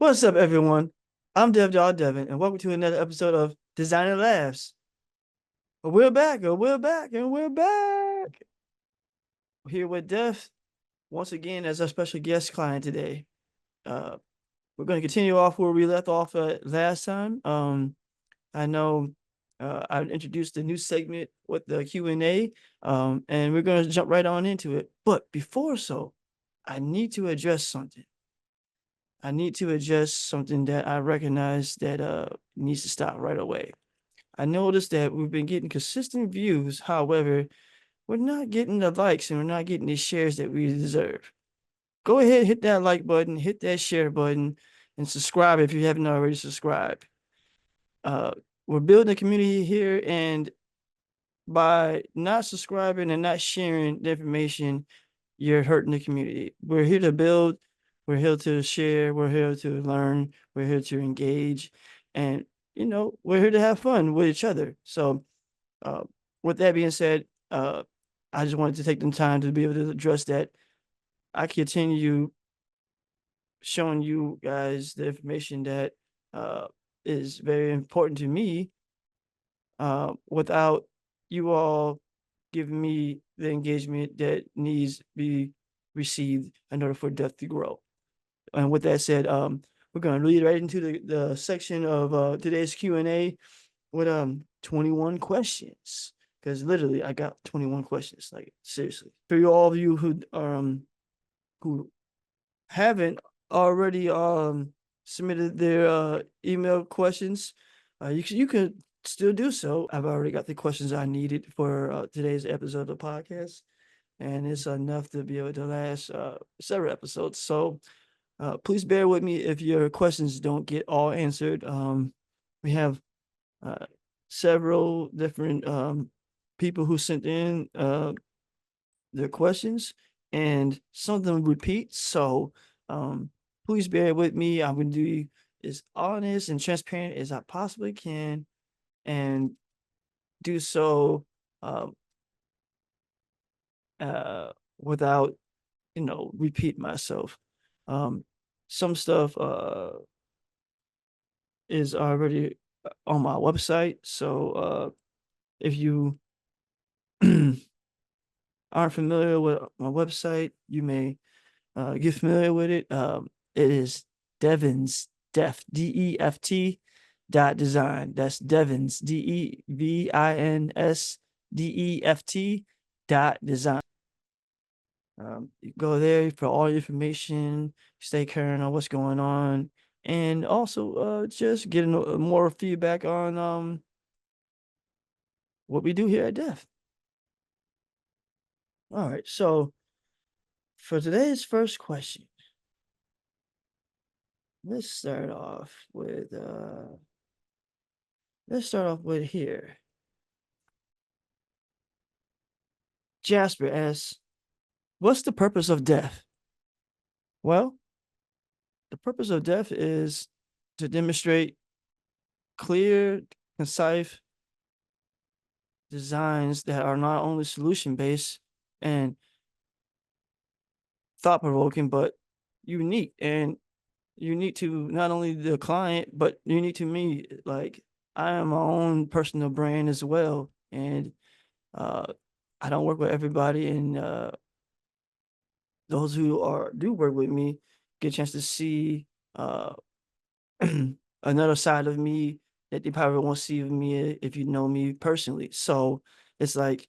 What's up, everyone? I'm Devin, and welcome to another episode of Designer Laughs. We're back, and we're back. Here with Deft once again as our special guest client today. Uh, we're going to continue off where we left off last time. I know I introduced a new segment with the Q&A, and we're going to jump right on into it. But before so, I need to address something. I need to adjust something that I recognize that needs to stop right away. I noticed that we've been getting consistent views. However, we're not getting the likes and we're not getting the shares that we deserve. Go ahead, hit that like button, hit that share button, and subscribe if you haven't already subscribed. Uh, we're building a community here, and by not subscribing and not sharing the information, you're hurting the community. We're here to build, we're here to share, we're here to learn, we're here to engage, and we're here to have fun with each other. So, uh, with that being said, I just wanted to take the time to be able to address that. I continue showing you guys the information that uh, is very important to me without you all giving me the engagement that needs to be received in order for Deft to grow. And with that said, we're going to lead right into the section of today's Q&A with 21 questions. Because literally, I got 21 questions. Like, seriously. For all of you who haven't already submitted their email questions, you could still do so. I've already got the questions I needed for today's episode of the podcast, and it's enough to be able to last several episodes. So please bear with me if your questions don't get all answered. We have uh, several different people who sent in their questions, and some of them repeat. So please bear with me. I'm going to be as honest and transparent as I possibly can, and do so uh, without, repeat myself. Um, some stuff is already on my website. So if you aren't familiar with my website, you may get familiar with it. It is Devins Deft Deft .design. That's Devins DEVINS DEFT you go there for all your information, stay current on what's going on, and also just getting more feedback on what we do here at Def. All right, so for today's first question, let's start off with here. Jasper asks, what's the purpose of Def? Well, the purpose of Def is to demonstrate clear, concise designs that are not only solution based and thought provoking, but unique, and unique to not only the client, but unique to me. Like, I am my own personal brand as well. And uh, I don't work with everybody. And those who do work with me get a chance to see uh, another side of me that they probably won't see of me if you know me personally. So it's like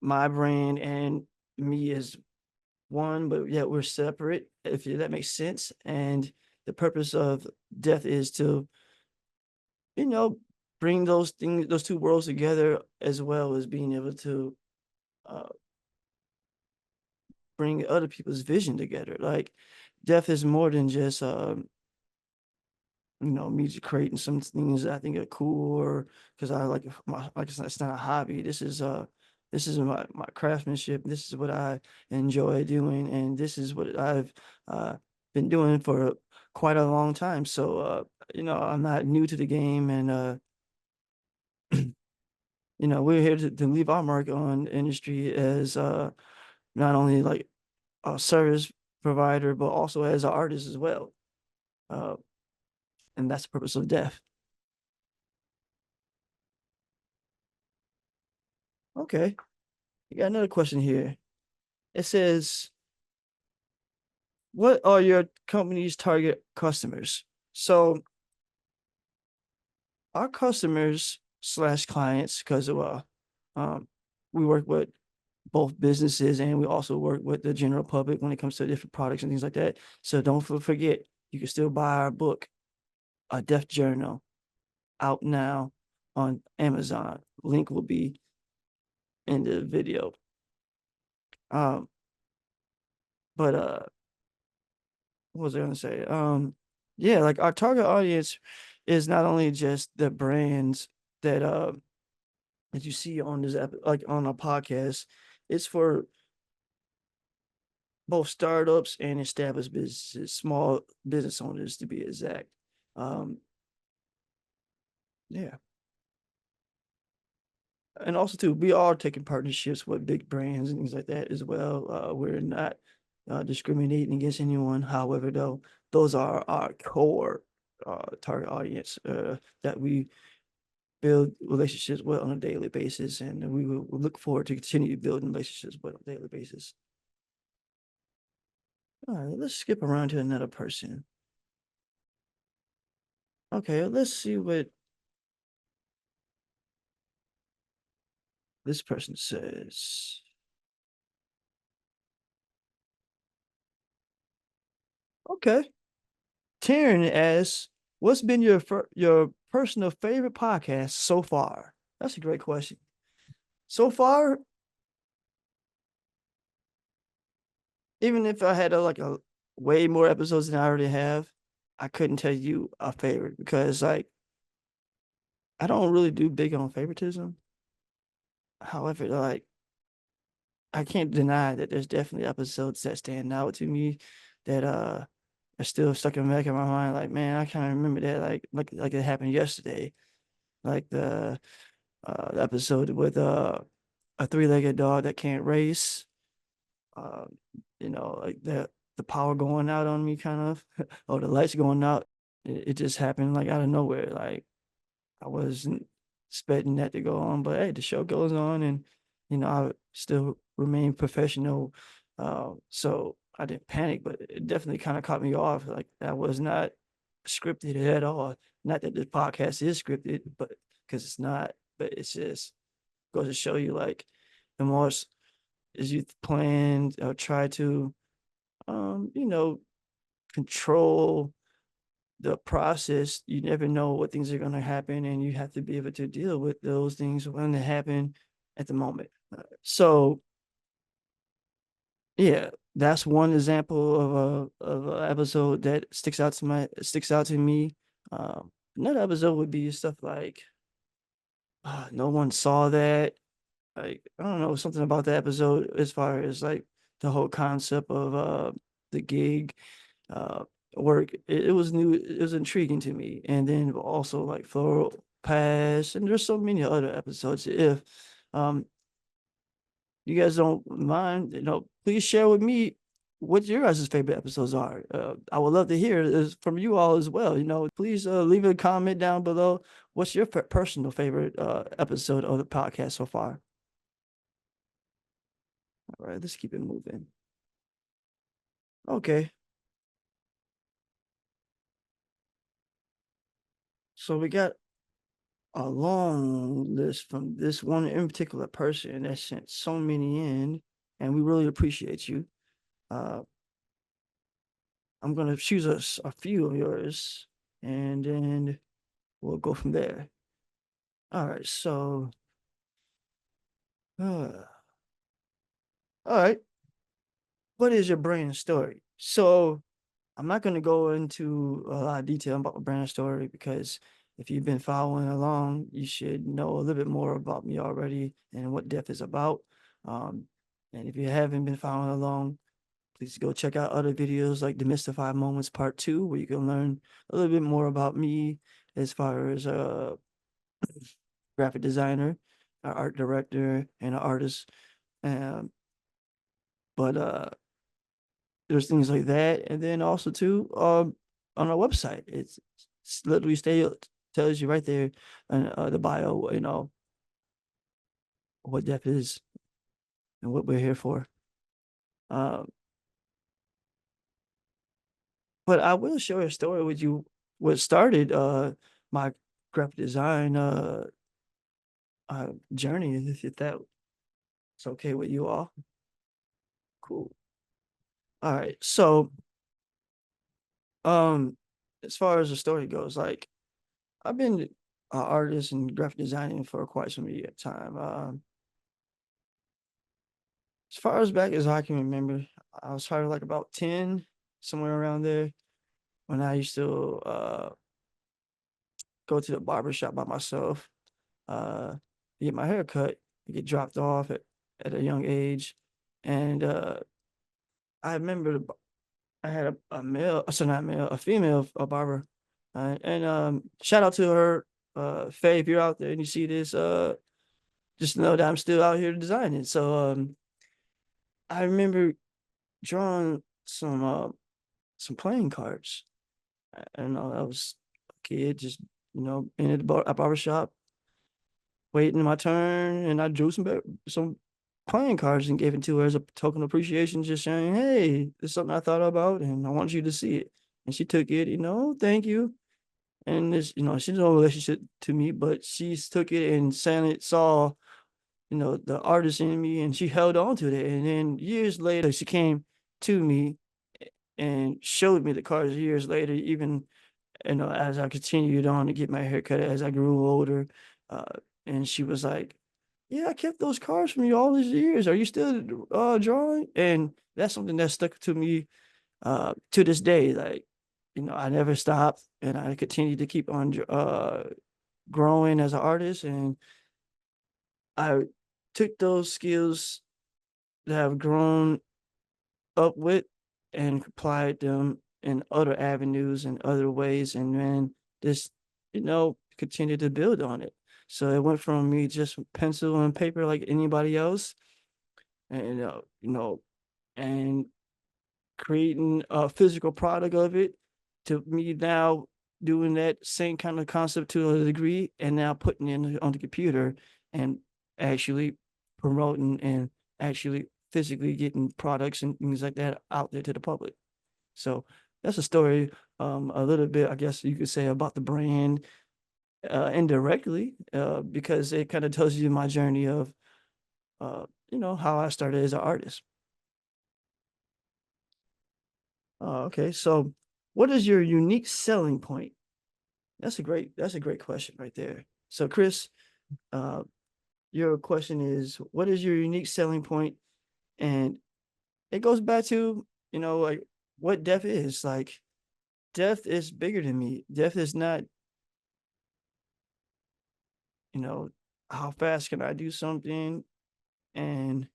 my brand and me is one, but yet we're separate, if that makes sense. And the purpose of Death is to, you know, bring those things, those two worlds together, as well as being able to uh, bring other people's vision together. Like, Death is more than just music creating some things that I think are cool, or because I like it's not a hobby. This is my craftsmanship. This is what I enjoy doing, and this is what I've been doing for quite a long time. So I'm not new to the game, and we're here to leave our mark on the industry as not only like a service provider, but also as an artist as well. Uh, and that's the purpose of Deft. Okay, you got another question here. It says, "What are your company's target customers?" So our customers slash clients, because um, we work with both businesses and we also work with the general public when it comes to different products and things like that. So don't forget, you can still buy our book, A Deaf Journal, out now on Amazon. Link will be in the video. Um, but what was I gonna say? Yeah, like our target audience is not only just the brands that that you see on this like on our podcast. It's for both startups and established businesses, small business owners to be exact. Um, yeah. And also too, we are taking partnerships with big brands and things like that as well. We're not discriminating against anyone. However, though, those are our core target audience that we build relationships with on a daily basis, and we will look forward to continue building relationships with on a daily basis. All right, let's skip around to another person. Okay, let's see what this person says. Okay. Taryn asks, "What's been your personal favorite podcast so far?" That's a great question. So far, even if I had like a way more episodes than I already have, I couldn't tell you a favorite because like I don't really do big on favoritism. However, like I can't deny that there's definitely episodes that stand out to me that are still stuck in the back of my mind. Like, man, I kind of remember that like it happened yesterday. Like the episode with a three-legged dog that can't race. Uh, like the power going out on me, kind of, or the lights going out. It just happened like out of nowhere. Like I wasn't expecting that to go on, but hey, the show goes on, and I still remain professional. So I didn't panic, but it definitely kind of caught me off. Like that was not scripted at all. Not that this podcast is scripted, but because it's not. But it's just goes to show you, like, the more as you plan or try to, control the process, you never know what things are going to happen, and you have to be able to deal with those things when they happen at the moment. So yeah, that's one example of a episode that sticks out to me. Another episode would be stuff like no one saw that. Like I don't know, something about the episode as far as like the whole concept of the gig uh work. It was new, it was intriguing to me. And then also like Floral Pass, and there's so many other episodes. If um you guys don't mind, please share with me what your guys' favorite episodes are. I would love to hear this from you all as well. Please leave a comment down below. What's your personal favorite episode of the podcast so far? All right, let's keep it moving. Okay, so we got a long list from this one in particular person that sent so many in, and we really appreciate you. Uh, I'm gonna choose a few of yours, and then we'll go from there. All right, so, all right, what is your brand story? So I'm not going to go into a lot of detail about my brand story because if you've been following along, you should know a little bit more about me already and what Def is about. Um, and if you haven't been following along, please go check out other videos like Demystify Moments Part 2, where you can learn a little bit more about me as far as a graphic designer, an art director, and an artist. Um, but there's things like that, and then also too, on our website, it's literally tells you right there in the bio, what Def is and what we're here for. Um, but I will share a story with you. What started my graphic design journey, if that's okay with you all. Cool. All right. So, um, as far as the story goes, like I've been an artist and graphic designing for quite some year time. As far as back as I can remember, I was probably like about 10, somewhere around there, when I used to go to the barber shop by myself, to get my hair cut, get dropped off at a young age. And I remember I had a male, so not male, a female, a barber. And shout out to her, Faye, if you're out there and you see this, just know that I'm still out here designing. So I remember drawing some playing cards. And I was a kid, just in a barber shop, waiting my turn, and I drew some playing cards and gave it to her as a token of appreciation, just saying, "Hey, this is something I thought about, and I want you to see it." And she took it, thank you. And this, she's no relationship to me, but she took it and saw, the artist in me, and she held on to that. And then years later, she came to me and showed me the cards years later, even as I continued on to get my hair cut as I grew older. Uh, and she was like, "Yeah, I kept those cards from you all these years. Are you still drawing?" And that's something that stuck to me to this day. Like, I never stopped, and I continued to keep on growing as an artist. And I took those skills that I've grown up with and applied them in other avenues and other ways, and then just continue to build on it. So it went from me just pencil and paper like anybody else, and and creating a physical product of it, to me now doing that same kind of concept to a degree, and now putting it on the computer and actually promoting and actually physically getting products and things like that out there to the public. So that's a story, a little bit, I guess you could say, about the brand, indirectly, because it kind of tells you my journey of, how I started as an artist. Okay, so what is your unique selling point? That's a great question right there. So Chris, uh, your question is, what is your unique selling point? And it goes back to, like what Def is. Like Def is bigger than me. Def is not, you know, how fast can I do something, and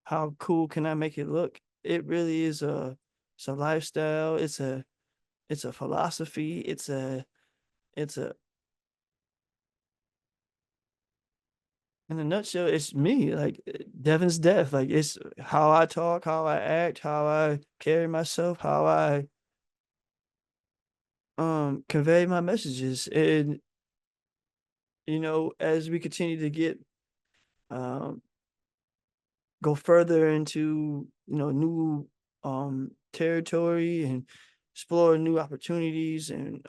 how cool can I make it look? It really is it's a lifestyle. It's a philosophy. It's a in a nutshell, it's me. Like Devin's death. Like it's how I talk, how I act, how I carry myself, how I convey my messages. And as we continue to um go further into new territory and explore new opportunities and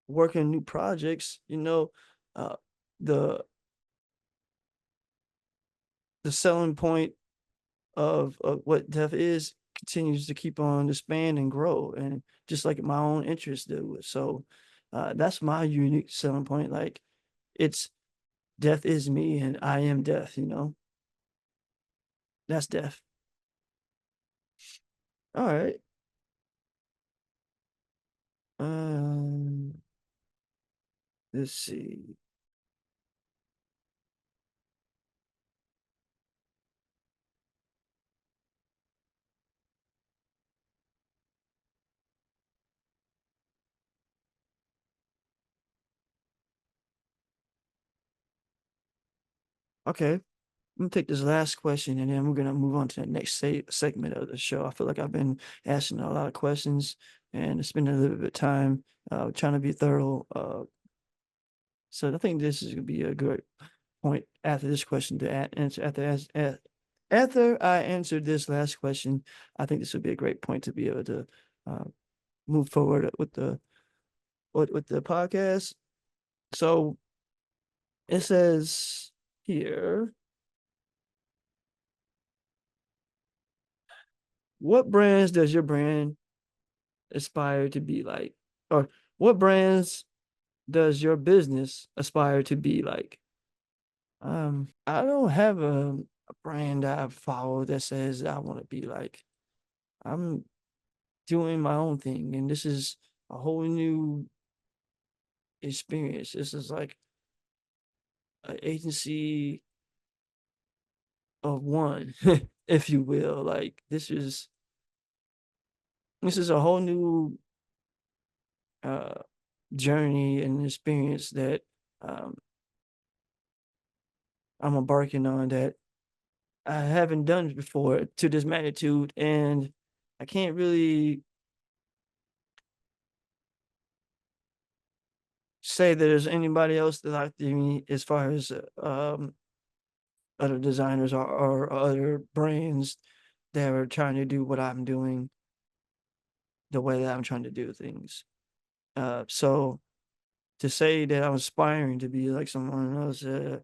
work in new projects, uh the the selling point of what Def is continues to keep on expand and grow, and just like my own interests do. So that's my unique selling point. Like it's Death is me and I am Death. That's Death. All right. Um, let's see. Okay. I'm gonna take this last question and then we're gonna move on to the next segment of the show. I feel like I've been asking a lot of questions and spending a little bit of time trying to be thorough. So I think this is gonna be a good point after this question to answer after I answered this last question. I think this would be a great point to be able to uh, move forward with the podcast. So it says here, what brands does your brand aspire to be like? Or what brands does your business aspire to be like? I don't have a brand I follow that says I want to be like. I'm doing my own thing, and this is a whole new experience. This is like an agency of one, if you will. Like this is a whole new uh journey and experience that um I'm embarking on that I haven't done before to this magnitude, and I can't really say that there's anybody else that like me as far as other designers or other brands that are trying to do what I'm doing the way that I'm trying to do things. So to say that I'm aspiring to be like someone else, uh,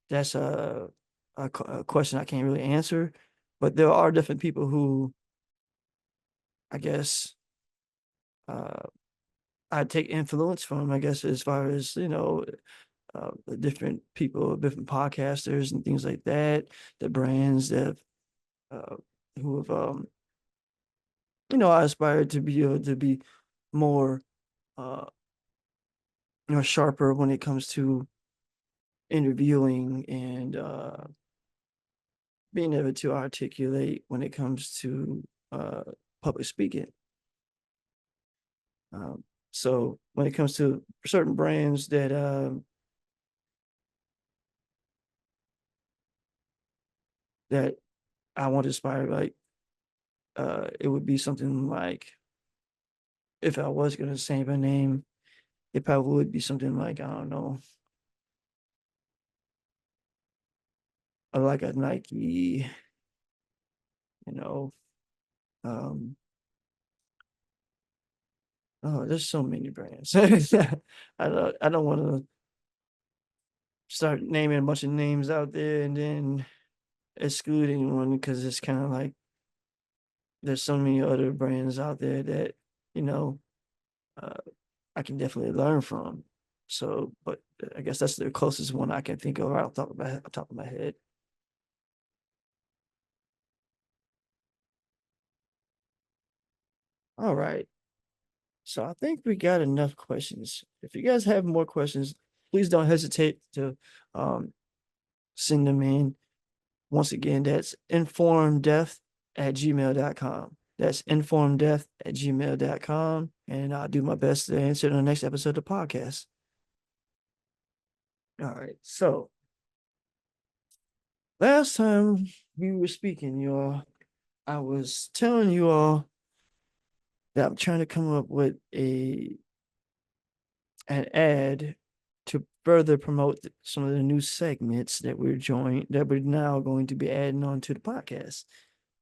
that's a question I can't really answer. But there are different people who I guess uh, I take influence from. I guess as far as the different people, different podcasters and things like that, the brands that uh, who have I aspire to be able to be more uh sharper when it comes to interviewing and being able to articulate when it comes to uh public speaking. So when it comes to certain brands that I want to aspire like, it would be something like, if I was gonna say a name, it probably would be something like, I don't know, like a Nike, you know. Um, oh, there's so many brands. I don't want to start naming a bunch of names out there and then excluding one because it's kind of like there's so many other brands out there that you know uh, I can definitely learn from. So, but I guess that's the closest one I can think of right off the top of my head. All right. So I think we got enough questions. If you guys have more questions, please don't hesitate to um, send them in. Once again, that's informdeft@gmail.com. That's informdeft@gmail.com. And I'll do my best to answer in the next episode of the podcast. All right. So last time we were speaking, y'all, I was telling you all that I'm trying to come up with an ad to further promote some of the new segments that we're now going to be adding on to the podcast,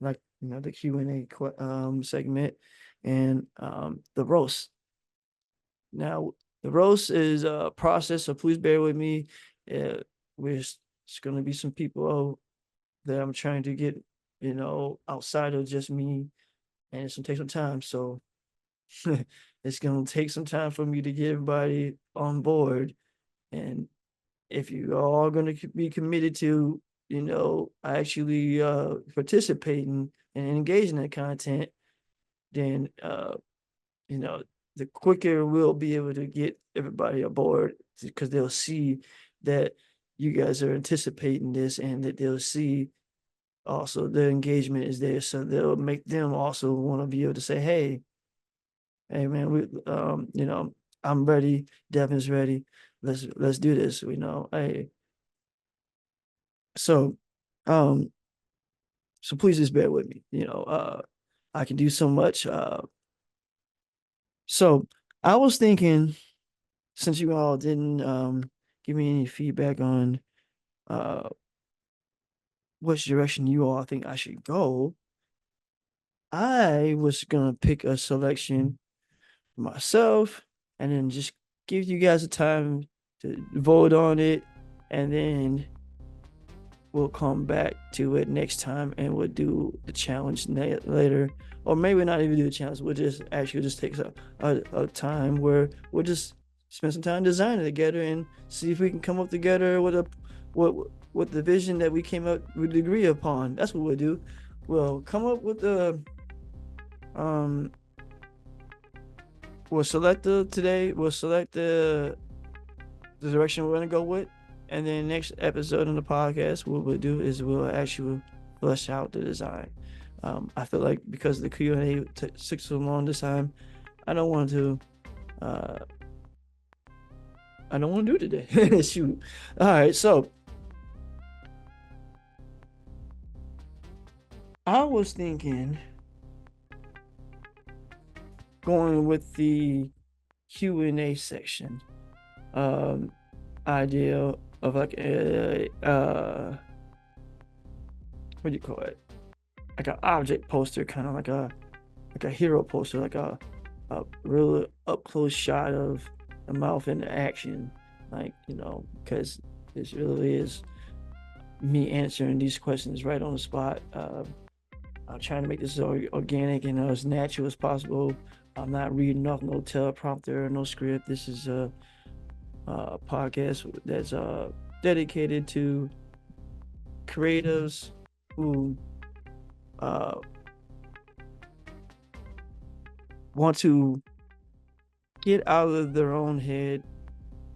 like the Q&A segment and the roast. Now, the roast is a process, so please bear with me. It's going to be some people that I'm trying to get, outside of just me, and it's going to take some time. So it's going to take some time for me to get everybody on board. And if you are all going to be committed to, actually participating and engaging in the content, then, you know, the quicker we'll be able to get everybody aboard because they'll see that you guys are anticipating this and that they'll see also the engagement is there. So they'll make them also want to be able to say, hey man, I'm ready, Devin's ready. Let's do this, hey. So, um, so please just bear with me. I can do so much. So I was thinking, since you all didn't give me any feedback on uh which direction you all think I should go, I was gonna pick a selection for myself and then just give you guys a time to vote on it, and then we'll come back to it next time and we'll do the challenge later. Or maybe not even do the challenge. We'll just actually just take a time where we'll just spend some time designing together and see if we can come up together with a what with the vision that we came up with agree upon. That's what we'll do. We'll come up with the um we'll select the direction we're gonna go with, and then next episode on the podcast, what we'll do is we'll actually flesh out the design. I feel like because the Q&A took so long this time, I don't want to. Uh, I don't want to do it today. Shoot. All right, so I was thinking going with the Q&A section. Um, Idea of like a what do you call it? Like an object poster, kind of like a hero poster, like a real up close shot of the mouth in action, like because this really is me answering these questions right on the spot. I'm trying to make this as organic and as natural as possible. I'm not reading off no teleprompter or no script. This is a podcast that's dedicated to creatives who uh, want to get out of their own head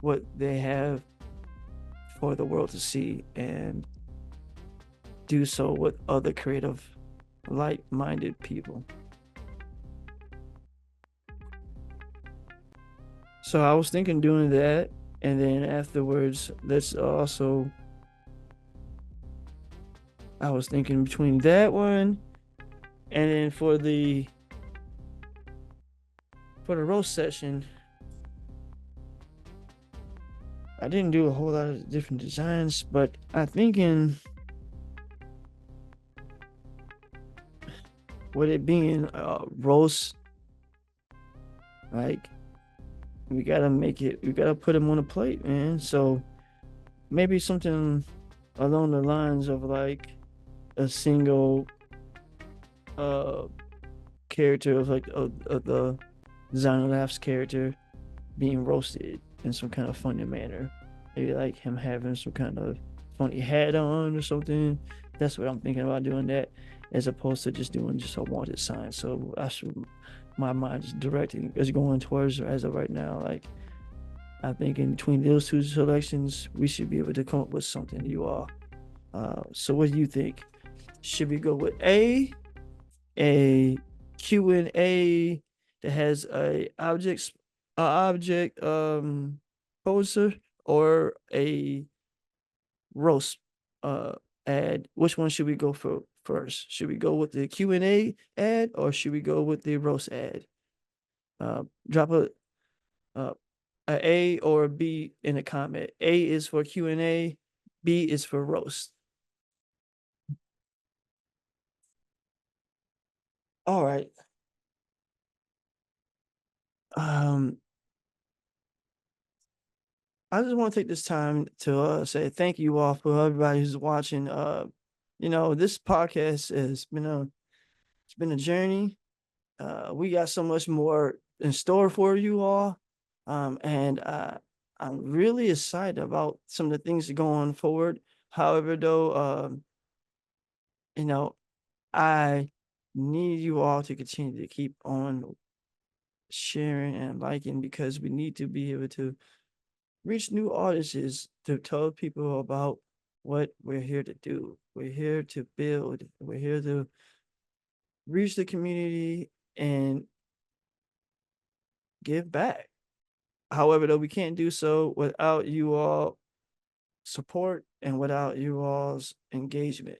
what they have for the world to see and do so with other creative, like-minded people. So I was thinking doing that, and then afterwards, let's also. I was thinking between that one and then for the roast session, I didn't do a whole lot of different designs, but I'm thinking with it being roast, like we gotta put them on a plate, man. So maybe something along the lines of like a single uh character of like of the Designer Laughs character being roasted in some kind of funny manner. Maybe like him having some kind of funny hat on or something. That's what I'm thinking about doing that, as opposed to just doing just a wanted sign. So I should my mind is directing is going towards as of right now. Like I think in between those two selections, we should be able to come up with something. You all. So what do you think? Should we go with a Q&A that has a object poster, or a roast uh ad? Which one should we go for first? Should we go with the Q&A ad, or should we go with the roast ad? Drop uh, a or a B in a comment. A is for Q&A, B is for roast. All right. Um, I just want to take this time to say thank you all for everybody who's watching. This podcast it's been a journey. We got so much more in store for you all. And I'm really excited about some of the things going forward. However, though, you know, I need you all to continue to keep on sharing and liking, because we need to be able to reach new audiences, to tell people about what we're here to do. We're here to build. We're here to reach the community and give back. However, though, we can't do so without you all support and without you all's engagement.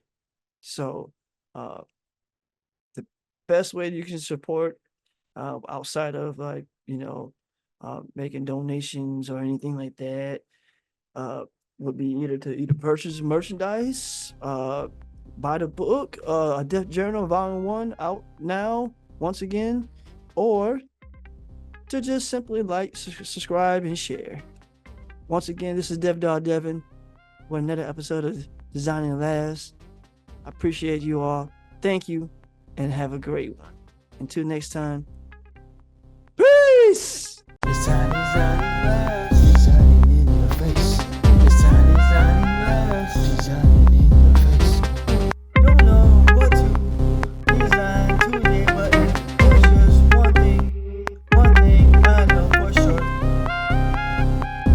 So the best way you can support outside of like, making donations or anything like that, would be either to purchase merchandise, buy the book, a Deft Journal Volume 1 out now, once again, or to just simply like, subscribe, and share. Once again, this is Dev Dog Devin with another episode of Designing Labs. I appreciate you all. Thank you, and have a great one. Until next time, peace! Designing Labs.